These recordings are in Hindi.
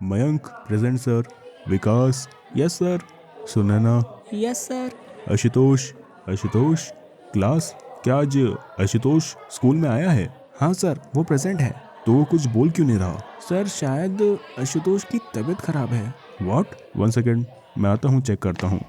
Mayank present sir. Vikas yes sir. Sunaina yes sir. Ashutosh Ashutosh class क्या आज आशुतोष स्कूल में आया है? हाँ सर वो प्रेजेंट है। तो वो कुछ बोल क्यों नहीं रहा? सर शायद आशुतोष की तबीयत खराब है। व्हाट? 1 सेकेंड, मैं आता हूँ, चेक करता हूँ।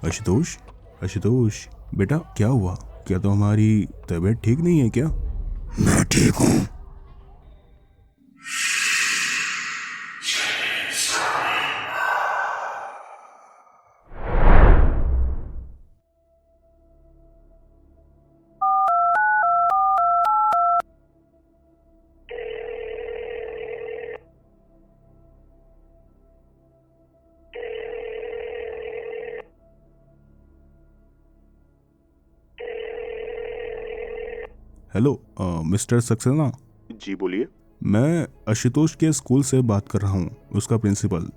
आशुतोष आशुतोष बेटा क्या हुआ? क्या तुम्हारी तबीयत ठीक नहीं है क्या? मैं ठीक हूँ। Hello mister Saxena. जी बोलिए। मैं आशुतोष के स्कूल से बात कर रहा हूँ, उसका प्रिंसिपल।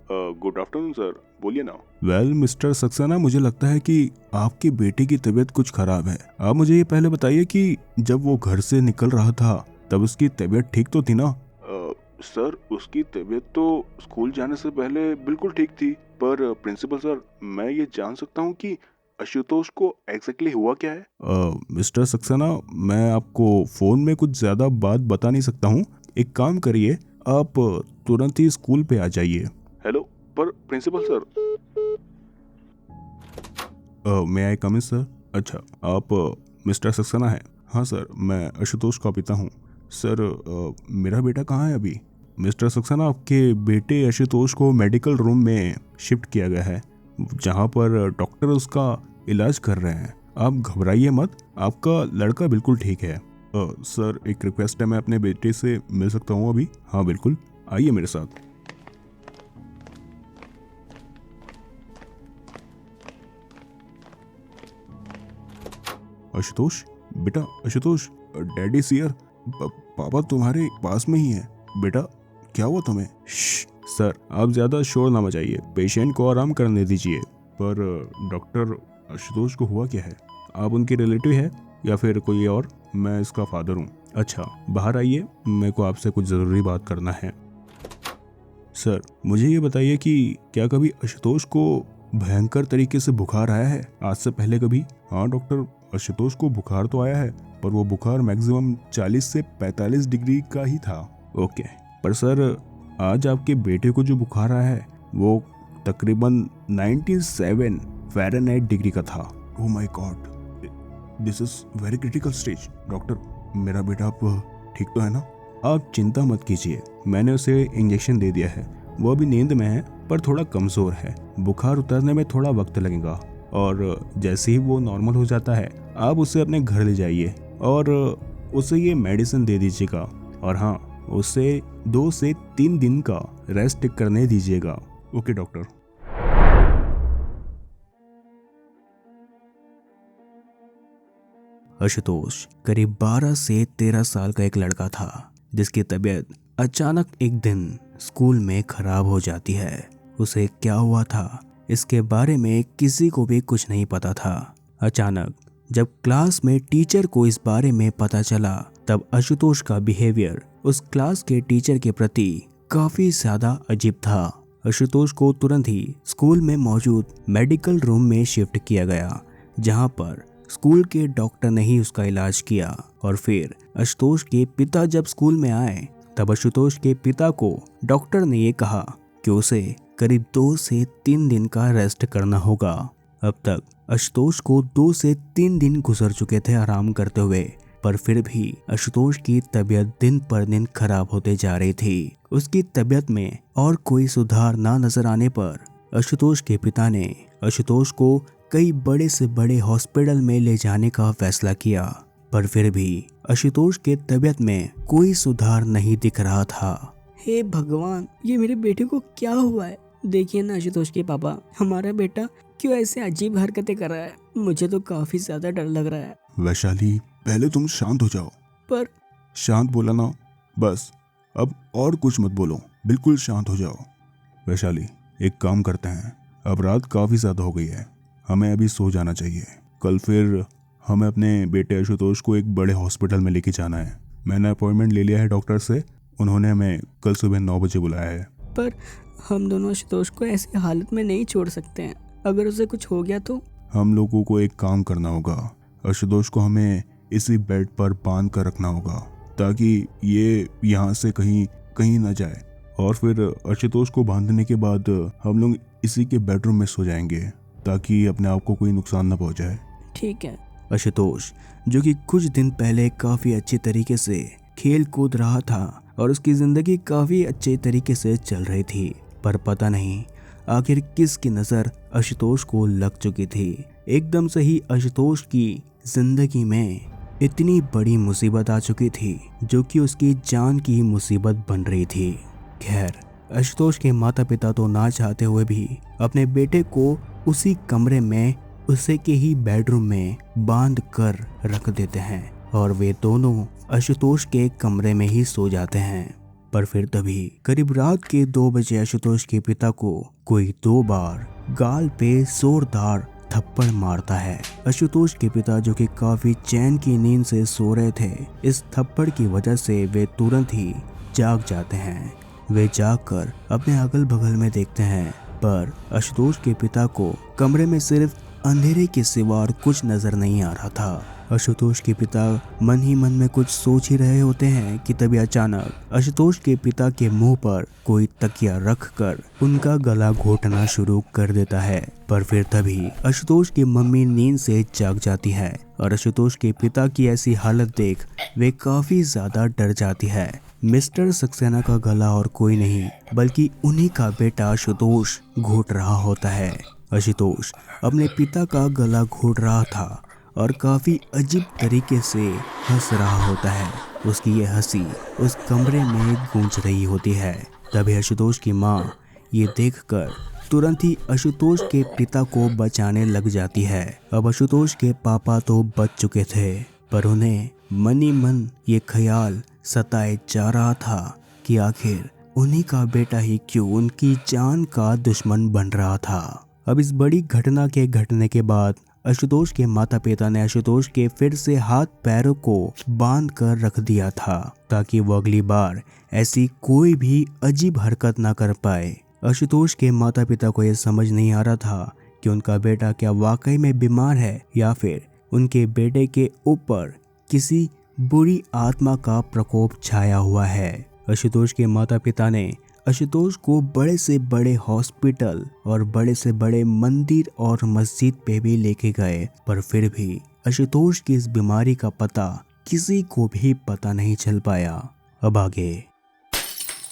गुड आफ्टरनून सर, बोलिए ना। वेल मिस्टर सक्सेना, मुझे लगता है कि आपके बेटे की तबीयत कुछ खराब है। आप मुझे ये पहले बताइए कि जब वो घर से निकल रहा था तब उसकी तबीयत ठीक तो थी ना? सर उसकी तबीयत तो स्कूल जाने से पहले बिल्कुल ठीक थी, पर प्रिंसिपल सर मैं ये जान सकता हूँ कि आशुतोष को एग्जैक्टली हुआ क्या है? मिस्टर सक्सेना, मैं आपको फोन में कुछ ज्यादा बात बता नहीं सकता हूँ। एक काम करिए, आप तुरंत ही स्कूल पे आ जाइए। हेलो पर प्रिंसिपल सर। मे आई कम इन सर? अच्छा आप मिस्टर सक्सेना हैं? हाँ सर, मैं आशुतोष का पिता हूँ। सर मेरा बेटा कहाँ है अभी? मिस्टर सक्सेना, आपके बेटे आशुतोष को मेडिकल रूम में शिफ्ट किया गया है, जहाँ पर डॉक्टर उसका इलाज कर रहे हैं। आप घबराइए मत, आपका लड़का बिल्कुल ठीक है। सर एक रिक्वेस्ट है, मैं अपने बेटे से मिल सकता हूँ अभी? हाँ बिल्कुल, आइए मेरे साथ। आशुतोष बेटा, आशुतोष डैडी सियर, पापा तुम्हारे पास में ही है। बेटा क्या हुआ तुम्हें? सर आप ज़्यादा शोर ना मचाइए, पेशेंट को आराम करने दीजिए। पर डॉक्टर आशुतोष को हुआ क्या है? आप उनके रिलेटिव है या फिर कोई और? मैं इसका फादर हूँ। अच्छा बाहर आइए, मेरे को आपसे कुछ ज़रूरी बात करना है। सर मुझे ये बताइए कि क्या कभी आशुतोष को भयंकर तरीके से बुखार आया है आज से पहले कभी? हाँ डॉक्टर, आशुतोष को बुखार तो आया है, पर वो बुखार मैक्सिमम 40 से 45 डिग्री का ही था। ओके, पर सर आज आपके बेटे को जो बुखार आया है वो तकरीबन 97 फ़ारेनहाइट डिग्री का था। Oh my God, this is very critical stage. Doctor मेरा बेटा आप ठीक तो है ना? आप चिंता मत कीजिए, मैंने उसे इंजेक्शन दे दिया है। वो अभी नींद में है पर थोड़ा कमज़ोर है, बुखार उतरने में थोड़ा वक्त लगेगा, और जैसे ही वो नॉर्मल हो जाता है आप उसे अपने घर ले जाइए और उसे ये मेडिसिन दे दीजिएगा। और हाँ, उसे 2 से 3 दिन का रेस्ट करने दीजिएगा। Okay doctor. आशुतोष करीब 12 से 13 साल का एक लड़का था जिसकी तबीयत अचानक एक दिन स्कूल में खराब हो जाती है। उसे क्या हुआ था इसके बारे में किसी को भी कुछ नहीं पता था। अचानक जब क्लास में टीचर को इस बारे में पता चला तब आशुतोष का बिहेवियर उस क्लास के टीचर के प्रति काफी ज्यादा अजीब था। आशुतोष को तुरंत ही स्कूल में मौजूद मेडिकल रूम में शिफ्ट किया गया, जहां पर स्कूल के डॉक्टर ने ही उसका इलाज किया। और फिर आशुतोष के पिता जब स्कूल में आए तब आशुतोष के पिता को डॉक्टर ने ये कहा कि उसे करीब 2 से 3 दिन का रेस्ट करना होगा। अब तक आशुतोष को 2 से 3 दिन गुजर चुके थे आराम करते हुए, पर फिर भी आशुतोष की तबीयत दिन पर दिन खराब होते जा रही थी। उसकी तबीयत में और कोई सुधार ना नजर आने पर आशुतोष के पिता ने आशुतोष को कई बड़े से बड़े हॉस्पिटल में ले जाने का फैसला किया, पर फिर भी आशुतोष के तबीयत में कोई सुधार नहीं दिख रहा था। हे भगवान, ये मेरे बेटे को क्या हुआ है? देखिए ना आशुतोष के पापा, हमारा बेटा क्यों ऐसे अजीब हरकतें कर रहा है? मुझे तो काफी ज्यादा डर लग रहा है। वैशाली पहले तुम शांत हो जाओ। पर शांत बोला ना, बस अब और कुछ मत बोलो, बिल्कुल शांत हो जाओ। वैशाली एक काम करते हैं, अब रात काफ़ी ज़्यादा हो गई है, हमें अभी सो जाना चाहिए। कल फिर हमें अपने बेटे आशुतोष को एक बड़े हॉस्पिटल में लेके जाना है। मैंने अपॉइंटमेंट ले लिया है डॉक्टर से, उन्होंने हमें कल सुबह 9 बजे बुलाया है। पर हम दोनों आशुतोष को ऐसी हालत में नहीं छोड़ सकते हैं। अगर उसे कुछ हो गया तो? हम लोगों को एक काम करना होगा, आशुतोष को हमें इसी बेड पर बांध कर रखना होगा ताकि ये यहाँ से कहीं ना जाए। और फिर आशुतोष को बांधने के बाद हम लोग इसी के बेडरूम में सो जाएंगे ताकि अपने आप को कोई नुकसान ना पहुंचाए। ठीक है। आशुतोष, जो कि कुछ दिन पहले काफी अच्छी तरीके से खेल कूद रहा था और उसकी जिंदगी काफी अच्छे तरीके से चल रही थी, पर पता नहीं आखिर किसकी नजर आशुतोष को लग चुकी थी। एकदम से ही आशुतोष की जिंदगी में इतनी बड़ी मुसीबत आ चुकी थी जो कि उसकी जान की मुसीबत बन रही थी। खैर, आशुतोष के माता पिता तो ना चाहते हुए भी अपने बेटे को उसी कमरे में उसे के ही बेडरूम में बांध कर रख देते हैं और वे दोनों आशुतोष के कमरे में ही सो जाते हैं। पर फिर तभी करीब रात के 2 बजे आशुतोष के पिता को कोई 2 बार गाल पे जोरदार थप्पड़ मारता है। आशुतोष के पिता, जो कि काफी चैन की नींद से सो रहे थे, इस थप्पड़ की वजह से वे तुरंत ही जाग जाते हैं। वे जागकर अपने अगल बगल में देखते हैं, पर आशुतोष के पिता को कमरे में सिर्फ अंधेरे के सिवा और कुछ नजर नहीं आ रहा था। आशुतोष के पिता मन ही मन में कुछ सोच ही रहे होते हैं कि तभी अचानक आशुतोष के पिता के मुंह पर कोई तकिया रखकर उनका गला घोटना शुरू कर देता है। पर फिर तभी आशुतोष की मम्मी नींद से जाग जाती है और आशुतोष के पिता की ऐसी हालत देख वे काफी ज्यादा डर जाती है। मिस्टर सक्सेना का गला और कोई नहीं बल्कि उन्हीं का बेटा आशुतोष घोट रहा होता है। आशुतोष अपने पिता का गला घोट रहा था और काफी अजीब तरीके से हंस रहा होता है। उसकी ये हंसी उस कमरे में गूंज रही होती है। तभी आशुतोष की माँ ये देखकर तुरंत ही आशुतोष के पिता को बचाने लग जाती है। अब आशुतोष के पापा तो बच चुके थे, पर उन्हें मन ही मन ये ख्याल सताए जा रहा था कि आखिर उन्हीं का बेटा ही क्यों उनकी जान का दुश्मन बन रहा था। अब इस बड़ी घटना के घटने के बाद आशुतोष के माता पिता ने आशुतोष के फिर से हाथ पैरों को बांध कर रख दिया था ताकि वो अगली बार ऐसी कोई भी अजीब हरकत ना कर पाए। आशुतोष के माता पिता को यह समझ नहीं आ रहा था कि उनका बेटा क्या वाकई में बीमार है या फिर उनके बेटे के ऊपर किसी बुरी आत्मा का प्रकोप छाया हुआ है। आशुतोष के माता पिता ने आशुतोष को बड़े से बड़े हॉस्पिटल और बड़े से बड़े मंदिर और मस्जिद पे भी लेके गए, पर फिर भी आशुतोष की इस बीमारी का पता किसी को भी पता नहीं चल पाया। अब आगे।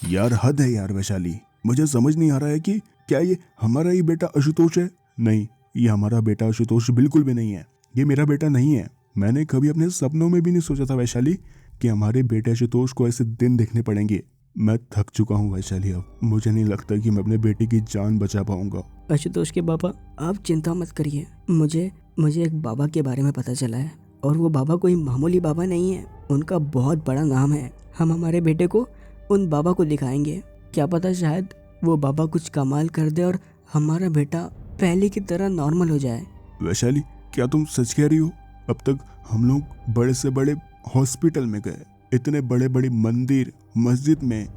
यार हद है यार वैशाली, मुझे समझ नहीं आ रहा है कि क्या ये हमारा ही बेटा आशुतोष है। नहीं, ये हमारा बेटा आशुतोष बिल्कुल भी नहीं है। ये मेरा बेटा नहीं है। मैंने कभी अपने सपनों में भी नहीं सोचा था वैशाली कि हमारे बेटे आशुतोष को ऐसे दिन देखने पड़ेंगे। मैं थक चुका हूँ वैशाली, अब मुझे नहीं लगता कि मैं अपने बेटे की जान बचा पाऊंगा। आशुतोष के बाबा, आप चिंता मत करिए। मुझे एक बाबा के बारे में पता चला है और वो बाबा कोई मामूली बाबा नहीं है। उनका बहुत बड़ा नाम है। हम हमारे बेटे को उन बाबा को दिखाएंगे। क्या पता शायद वो बाबा कुछ कमाल कर दे और हमारा बेटा पहले की तरह नॉर्मल हो जाए। वैशाली, क्या तुम सच कह रही हो? अब तक हम लोग बड़े से बड़े हॉस्पिटल में गए, इतने बड़े बड़े मंदिर मस्जिद में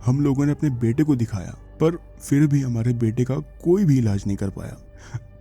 हम लोगों ने अपने बेटे को दिखाया, पर फिर भी हमारे बेटे का कोई भी इलाज नहीं कर पाया।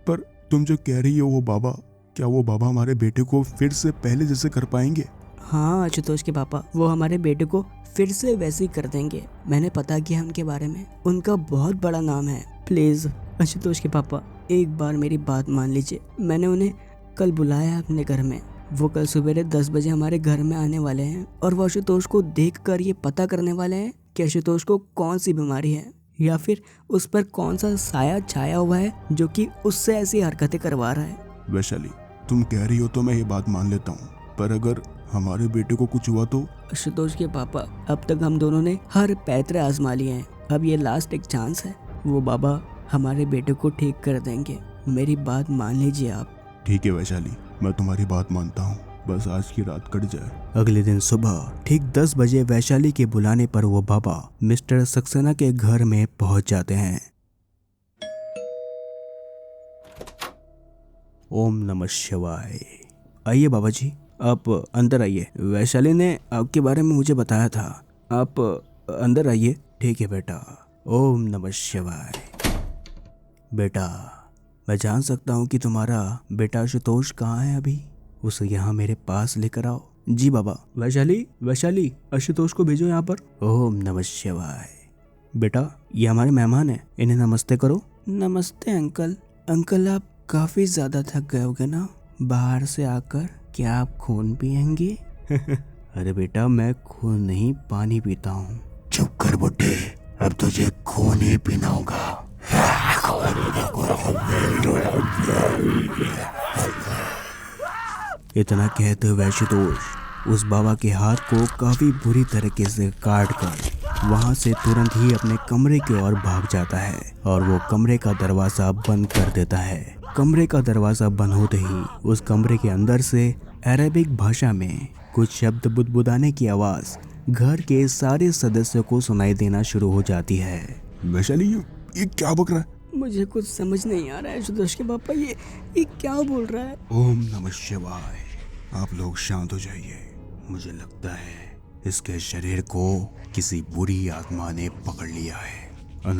पर तुम जो कह रही हो वो बाबा, क्या वो बाबा हमारे बेटे को फिर से पहले जैसे कर पाएंगे? हाँ आशुतोष के पापा, वो हमारे बेटे को फिर से वैसे ही कर देंगे। मैंने पता किया उनके बारे में, उनका बहुत बड़ा नाम है। प्लीज आशुतोष के पापा, एक बार मेरी बात मान लीजिए। मैंने उन्हें कल बुलाया है अपने घर में। वो कल सवेरे 10 बजे हमारे घर में आने वाले हैं और वो आशुतोष को देखकर ये पता करने वाले हैं कि आशुतोष को कौन सी बीमारी है या फिर उस पर कौन सा साया छाया हुआ है जो कि उससे ऐसी हरकतें करवा रहा है। वैशाली, तुम कह रही हो तो मैं ये बात मान लेता हूँ, पर अगर हमारे बेटे को कुछ हुआ तो? आशुतोष के पापा, अब तक हम दोनों ने हर पैतरे आजमा लिए हैं। अब ये लास्ट एक चांस है। वो बाबा हमारे बेटे को ठीक कर देंगे। मेरी बात मान लीजिए आप। ठीक है वैशाली, मैं तुम्हारी बात मानता हूँ, बस आज की रात कट जाए। अगले दिन सुबह ठीक 10 बजे वैशाली के बुलाने पर वो बाबा मिस्टर सक्सेना के घर में पहुंच जाते हैं। ओम नमः शिवाय। आइए बाबा जी, आप अंदर आइए। वैशाली ने आपके बारे में मुझे बताया था। आप अंदर आइए। ठीक है बेटा। ओम नमः शिवाय। बेटा, मैं जान सकता हूँ कि तुम्हारा बेटा आशुतोष कहाँ है अभी? उसे यहाँ मेरे पास लेकर आओ। जी बाबा। वैशाली, वैशाली, आशुतोष को भेजो यहाँ पर। ओम नमः शिवाय। बेटा, ये हमारे मेहमान हैं, इन्हें नमस्ते करो। नमस्ते अंकल। अंकल आप काफी ज्यादा थक गए होगे ना बाहर से आकर? क्या आप खून पिएंगे? अरे बेटा, मैं खून नहीं पानी पीता हूँ। चुप कर बुड्ढे, अब तुझे खून ही पीना होगा। इतना कहते हुए आशुतोष उस बाबा के हाथ को काफी बुरी तरीके से काट कर वहां से तुरंत ही अपने कमरे की ओर भाग जाता है और वो कमरे का दरवाजा बंद कर देता है। कमरे का दरवाजा बंद होते ही उस कमरे के अंदर से अरेबिक भाषा में कुछ शब्द बुदबुदाने की आवाज घर के सारे सदस्यों को सुनाई देना शुरू हो जाती है। वैशाली, ये क्या बक रहा है? मुझे कुछ समझ नहीं आ रहा है आशुतोष के पापा, ये क्या बोल रहा है? ओम नमः शिवाय। आप लोग शांत हो जाइए। मुझे लगता है इसके शरीर को किसी बुरी आत्मा ने पकड़ लिया है।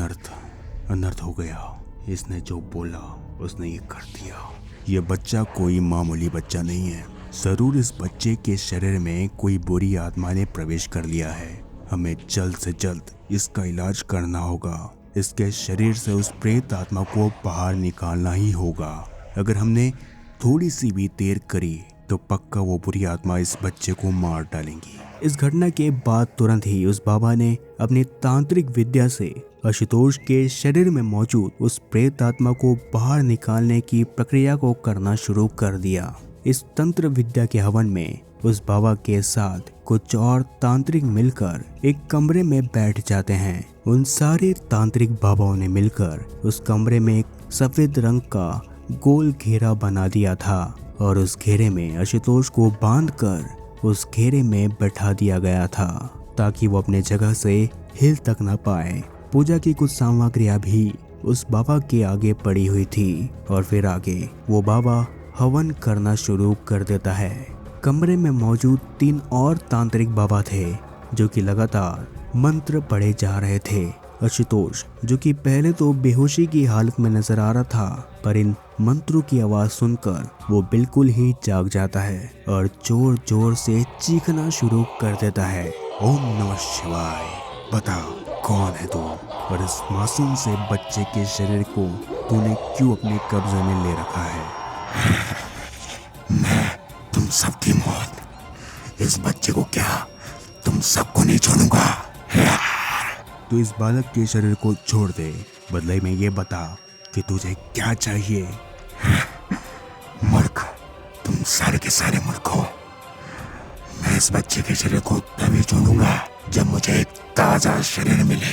अनर्थ हो गया। इसने जो बोला उसने ये कर दिया। ये बच्चा कोई मामूली बच्चा नहीं है। जरूर इस बच्चे के शरीर में कोई बुरी आत्मा ने प्रवेश कर लिया है। हमें जल्द से जल्द इसका इलाज करना होगा। इसके शरीर से उस प्रेत आत्मा को बाहर निकालना ही होगा। अगर हमने थोड़ी सी भी देर करी तो पक्का वो बुरी आत्मा इस बच्चे को मार डालेंगी। इस घटना के बाद तुरंत ही उस बाबा ने अपनी तांत्रिक विद्या से आशुतोष के शरीर में मौजूद उस प्रेत आत्मा को बाहर निकालने की प्रक्रिया को करना शुरू कर दिया। इस तंत्र विद्या के हवन में उस बाबा के साथ कुछ और तांत्रिक मिलकर एक कमरे में बैठ जाते हैं। उन सारे तांत्रिक बाबाओं ने मिलकर उस कमरे में एक सफेद रंग का गोल घेरा बना दिया था और उस घेरे में आशुतोष को बांधकर उस घेरे में बैठा दिया गया था ताकि वो अपने जगह से हिल तक न पाए। पूजा की कुछ सामग्रियां भी उस बाबा के आगे पड़ी हुई थी और फिर आगे वो बाबा हवन करना शुरू कर देता है। कमरे में मौजूद 3 और तांत्रिक बाबा थे जो कि लगातार मंत्र पढ़े जा रहे थे। आशुतोष, जो कि पहले तो बेहोशी की हालत में नजर आ रहा था, पर इन मंत्रों की आवाज सुनकर वो बिल्कुल ही जाग जाता है और जोर जोर से चीखना शुरू कर देता है। ओम नमः शिवाय। बता, कौन है तू और इस मासूम से बच्चे के शरीर को तूने क्यों अपने कब्जे में ले रखा है? मैं तुम सबकी मौत, इस बच्चे को क्या, तुम सबको नहीं छोड़ूंगा। तू इस बालक के शरीर को छोड़ दे। बदले में ये बता कि तुझे क्या चाहिए। मूर्ख, तुम सारे के सारे मूर्ख हो। मैं इस बच्चे के शरीर को तभी छोड़ूंगा जब मुझे एक ताजा शरीर मिले।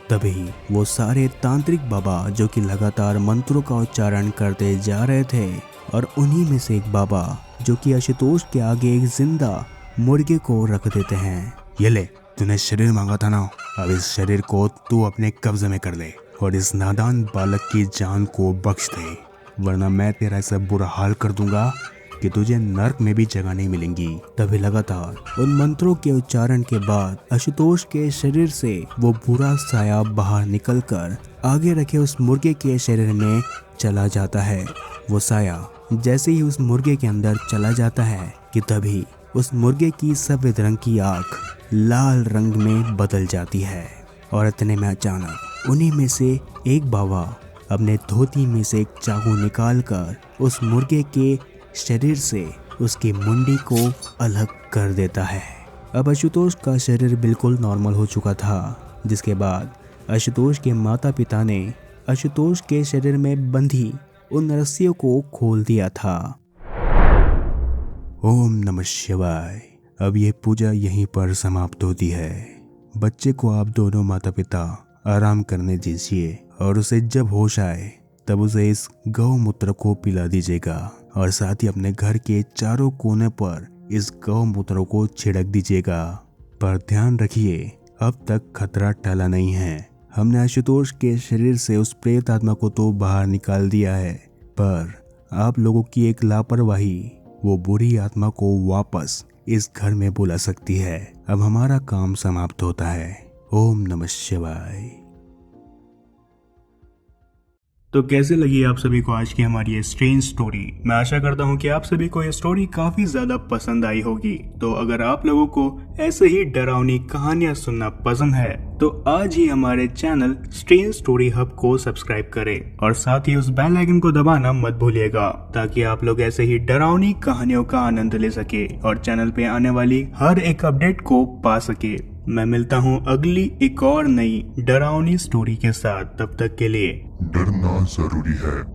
तभी वो सारे तांत्रिक बाबा जो कि लगातार मंत्रों का उच्चारण करते जा रहे थे और उन्हीं में से एक बाबा जो कि आशुतोष के आगे एक जिंदा मुर्गे को रख देते हैं। ये ले, तूने शरीर मांगा था ना, अब इस शरीर को तू अपने कब्जे में कर ले और इस नादान बालक की जान को बख्श दे, वरना मैं तेरा ऐसा बुरा हाल कर दूंगा कि तुझे नर्क में भी जगह नहीं मिलेंगी। तभी लगातार उन मंत्रों के उच्चारण के बाद आशुतोष के शरीर से वो बुरा साया बाहर निकलकर आगे रखे उस मुर्गे के शरीर में चला जाता है। वो साया जैसे ही उस मुर्गे के अंदर चला जाता है कि तभी उस मुर्गे की सफेद रंग की आंख लाल रंग में बदल जाती है और इतने में अचानक उन्हीं में से एक बाबा अपने धोती में से एक चाकू निकालकर उस मुर्गे के शरीर से उसकी मुंडी को अलग कर देता है। अब आशुतोष का शरीर बिल्कुल नॉर्मल हो चुका था, जिसके बाद आशुतोष के माता पिता ने आशुतोष के शरीर में बंधी उन रस्सियों को खोल दिया था। ओम नमः शिवाय। अब ये पूजा यहीं पर समाप्त होती है। बच्चे को आप दोनों माता पिता आराम करने दीजिए और उसे जब होश आए तब उसे इस गौमूत्र को पिला दीजिएगा और साथ ही अपने घर के चारों कोने पर इस गौमूत्र को छिड़क दीजिएगा। पर ध्यान रखिए, अब तक खतरा टला नहीं है। हमने आशुतोष के शरीर से उस प्रेत आत्मा को तो बाहर निकाल दिया है, पर आप लोगों की एक लापरवाही वो बुरी आत्मा को वापस इस घर में बुला सकती है। अब हमारा काम समाप्त होता है। ओम नमः शिवाय। तो कैसे लगी आप सभी को आज की हमारी ये स्ट्रेंज स्टोरी। मैं आशा करता हूँ कि आप सभी को ये स्टोरी काफी ज्यादा पसंद आई होगी। तो अगर आप लोगों को ऐसे ही डरावनी कहानियां सुनना पसंद है तो आज ही हमारे चैनल स्ट्रेंज स्टोरी हब को सब्सक्राइब करें और साथ ही उस बेल आइकन को दबाना मत भूलिएगा, ताकि आप लोग ऐसे ही डरावनी कहानियों का आनंद ले सके और चैनल पे आने वाली हर एक अपडेट को पा सके। मैं मिलता हूँ अगली एक और नई डरावनी स्टोरी के साथ। तब तक के लिए डरना जरूरी है।